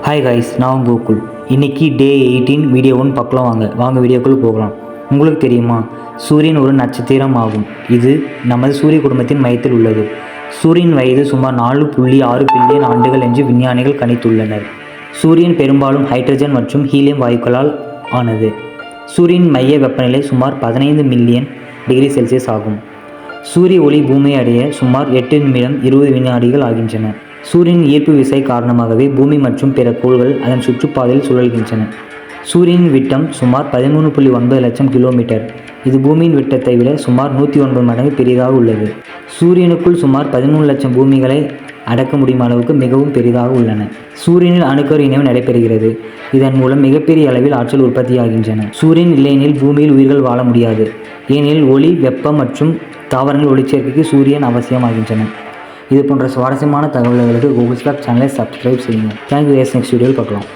Hi guys, நான் கோகுல். இன்றைக்கி டே 18 video 1 பார்க்கலாம். வாங்க வீடியோக்குள்ளே போகலாம். உங்களுக்கு தெரியுமா, சூரியன் ஒரு நட்சத்திரம் ஆகும். இது நமது சூரிய குடும்பத்தின் மையத்தில் உள்ளது. சூரியன் வயது சுமார் 4.6 பில்லியன் ஆண்டுகள் என்று விஞ்ஞானிகள் கணித்துள்ளனர். சூரியன் பெரும்பாலும் ஹைட்ரஜன் மற்றும் ஹீலியம் வாயுக்களால் ஆனது. சூரியன் மைய வெப்பநிலை சுமார் 15 மில்லியன் டிகிரி செல்சியஸ் ஆகும். சூரிய ஒளி பூமியை அடைய சுமார் 8 நிமிடம் 20 வினாடிகள் ஆகின்றன. சூரியனின் ஈர்ப்பு விசை காரணமாகவே பூமி மற்றும் பிற கோள்கள் அதன் சுற்றுப்பாதையில் சுழல்கின்றன. சூரியனின் விட்டம் சுமார் 13.9 லட்சம் கிலோமீட்டர். இது பூமியின் விட்டத்தை விட சுமார் 109 மடங்கு பெரிதாக உள்ளது. சூரியனுக்குள் சுமார் 13 லட்சம் பூமிகளை அடக்க முடியும் அளவுக்கு மிகவும் பெரிதாக உள்ளன. சூரியனில் அணுக்கரு இணைவு நடைபெறுகிறது. இதன் மூலம் மிகப்பெரிய அளவில் ஆற்றல் உற்பத்தியாகின்றன. சூரியன் இல்லையெனில் பூமியில் உயிர்கள் வாழ முடியாது. ஏனெனில் ஒளி, வெப்பம் மற்றும் தாவரங்கள் ஒளிச்சேர்க்கைக்கு சூரியன் அவசியமாகின்றன. இது போன்ற சுவாரஸ்யமான தகவல்களுக்கு கூகுள் ஸ்டாக் சேனலை சப்ஸ்கிரைப் செய்யுங்கள். தேங்க்யூ. நெக்ஸ்ட் வீடியோவில் பார்க்கலாம்.